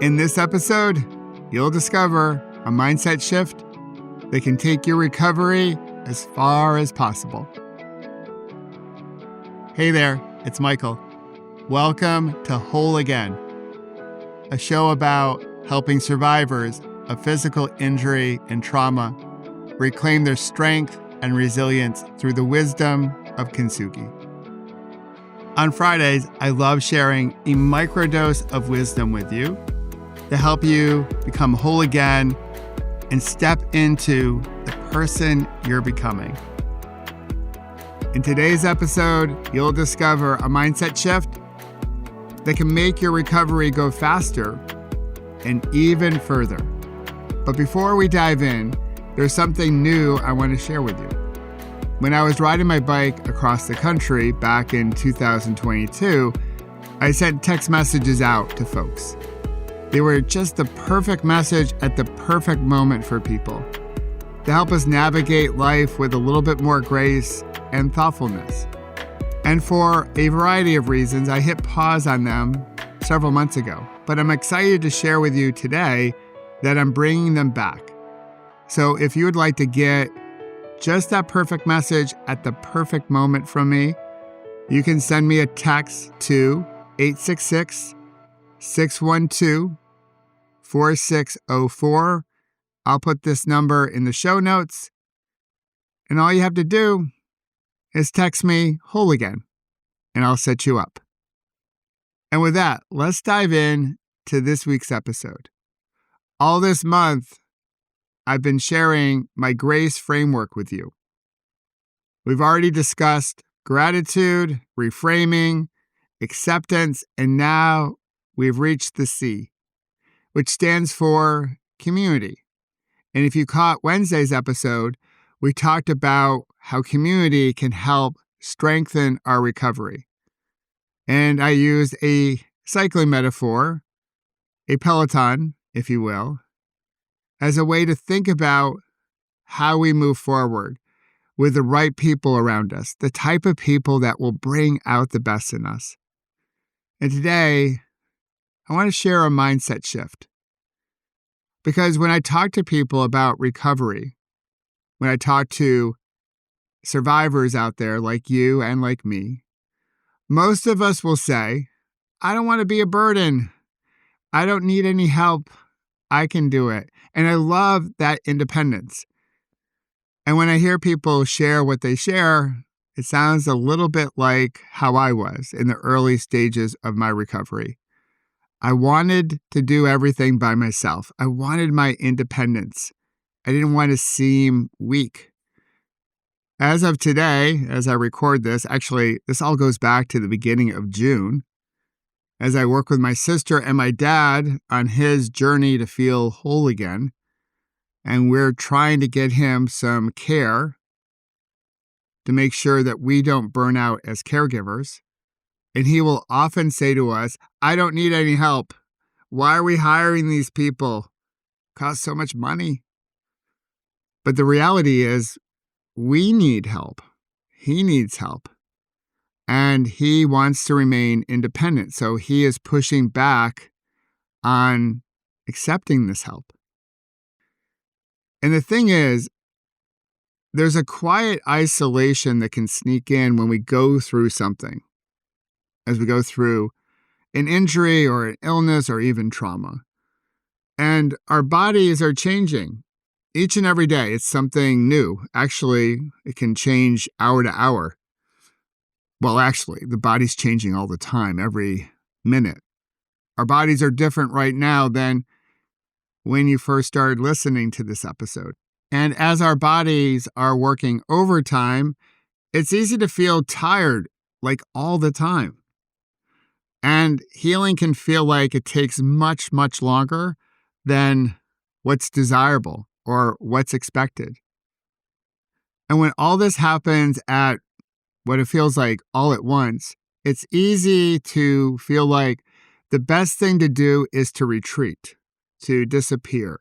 In this episode, you'll discover a mindset shift that can take your recovery as far as possible. Hey there, it's Michael. Welcome to Whole Again, a show about helping survivors of physical injury and trauma reclaim their strength and resilience through the wisdom of kintsugi. On Fridays, I love sharing a microdose of wisdom with you to help you become whole again and step into the person you're becoming. In today's episode, you'll discover a mindset shift that can make your recovery go faster and even further. But before we dive in, there's something new I want to share with you. When I was riding my bike across the country back in 2022, I sent text messages out to folks. They were just the perfect message at the perfect moment for people to help us navigate life with a little bit more grace and thoughtfulness. And for a variety of reasons, I hit pause on them several months ago. But I'm excited to share with you today that I'm bringing them back. So if you would like to get just that perfect message at the perfect moment from me, you can send me a text to 866-612-4604. I'll put this number in the show notes. And all you have to do is text me whole again, and I'll set you up. And with that, let's dive in to this week's episode. All this month, I've been sharing my grace framework with you. We've already discussed gratitude, reframing, acceptance, and now we've reached the C, which stands for community. And if you caught Wednesday's episode, we talked about how community can help strengthen our recovery. And I used a cycling metaphor, a Peloton, if you will, as a way to think about how we move forward with the right people around us, the type of people that will bring out the best in us. And today, I want to share a mindset shift. Because when I talk to people about recovery, when I talk to survivors out there like you and like me, most of us will say, I don't want to be a burden. I don't need any help. I can do it. And I love that independence. And when I hear people share what they share, it sounds a little bit like how I was in the early stages of my recovery. I wanted to do everything by myself. I wanted my independence. I didn't want to seem weak. As of today, as I record this, actually, this all goes back to the beginning of June, as I work with my sister and my dad on his journey to feel whole again, and we're trying to get him some care to make sure that we don't burn out as caregivers. And he will often say to us, I don't need any help. Why are we hiring these people? It costs so much money. But the reality is, we need help. He needs help. And he wants to remain independent. So he is pushing back on accepting this help. And the thing is, there's a quiet isolation that can sneak in when we go through something, as we go through an injury or an illness or even trauma. And our bodies are changing. Each and every day, it's something new. Actually, it can change hour to hour. Well, actually, the body's changing all the time, every minute. Our bodies are different right now than when you first started listening to this episode. And as our bodies are working overtime, it's easy to feel tired, like all the time. And healing can feel like it takes much, much longer than what's desirable or what's expected. And when all this happens at what it feels like all at once, it's easy to feel like the best thing to do is to retreat, to disappear,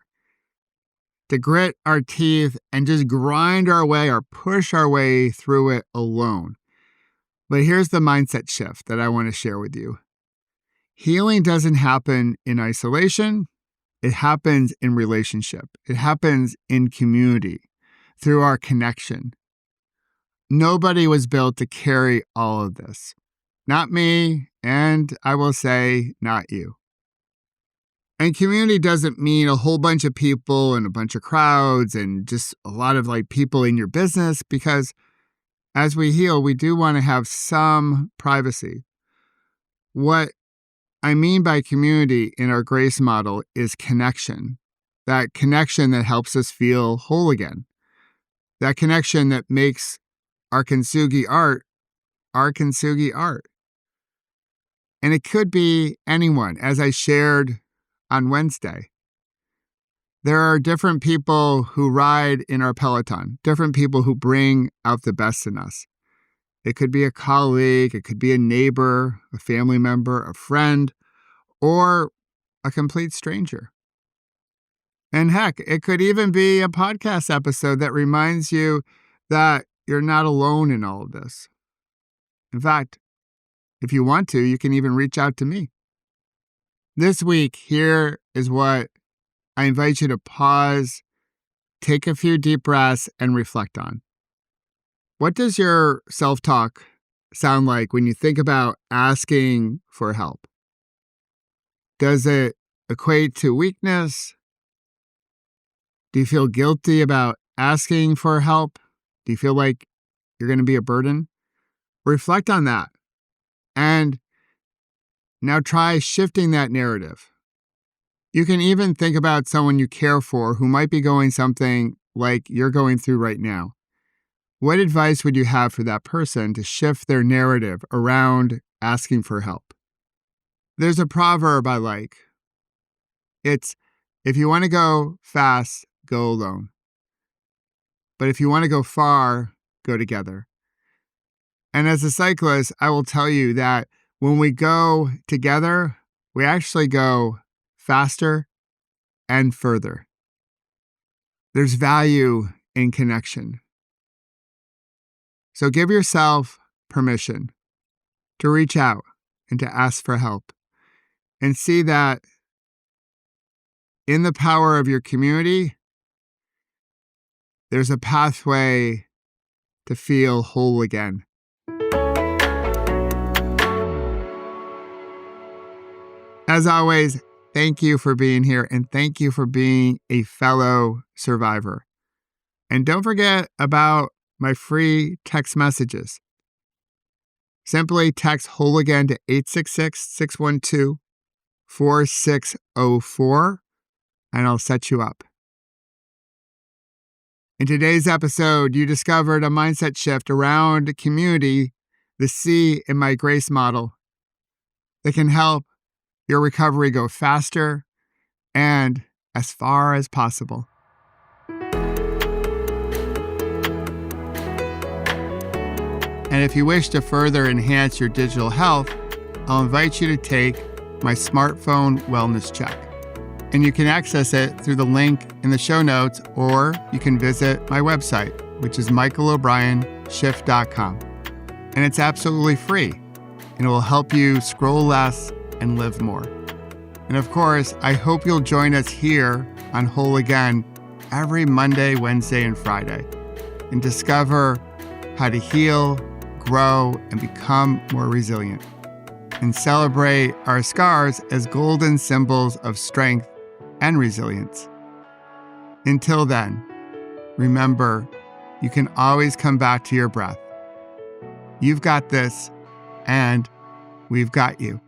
to grit our teeth and just grind our way or push our way through it alone. But here's the mindset shift that I want to share with you. Healing doesn't happen in isolation. It happens in relationship. It happens in community through our connection. Nobody was built to carry all of this. Not me, and I will say, not you. And community doesn't mean a whole bunch of people and a bunch of crowds and just a lot of people in your business, because as we heal, we do want to have some privacy. What I mean by community in our grace model is connection. That connection that helps us feel whole again. That connection that makes our kintsugi art our kintsugi art. And it could be anyone, as I shared on Wednesday. There are different people who ride in our Peloton, different people who bring out the best in us. It could be a colleague, it could be a neighbor, a family member, a friend, or a complete stranger. And heck, it could even be a podcast episode that reminds you that you're not alone in all of this. In fact, if you want to, you can even reach out to me. This week, here is what I invite you to pause, take a few deep breaths, and reflect on. What does your self-talk sound like when you think about asking for help? Does it equate to weakness? Do you feel guilty about asking for help? Do you feel like you're going to be a burden? Reflect on that. And now try shifting that narrative. You can even think about someone you care for who might be going something like you're going through right now. What advice would you have for that person to shift their narrative around asking for help? There's a proverb I like. It's, if you want to go fast, go alone. But if you want to go far, go together. And as a cyclist, I will tell you that when we go together, we actually go faster and further. There's value in connection. So give yourself permission to reach out and to ask for help, and see that in the power of your community, there's a pathway to feel whole again. As always, thank you for being here, and thank you for being a fellow survivor. And don't forget about my free text messages. Simply text whole again to 866-612-4604, and I'll set you up. In today's episode, you discovered a mindset shift around community, the C in my grace model, that can help your recovery go faster and as far as possible. And if you wish to further enhance your digital health, I'll invite you to take my smartphone wellness check. And you can access it through the link in the show notes, or you can visit my website, which is michaelobrienshift.com. And it's absolutely free, and it will help you scroll less and live more. And of course, I hope you'll join us here on Whole Again every Monday, Wednesday, and Friday, and discover how to heal, grow, and become more resilient, and celebrate our scars as golden symbols of strength and resilience. Until then, remember, you can always come back to your breath. You've got this, and we've got you.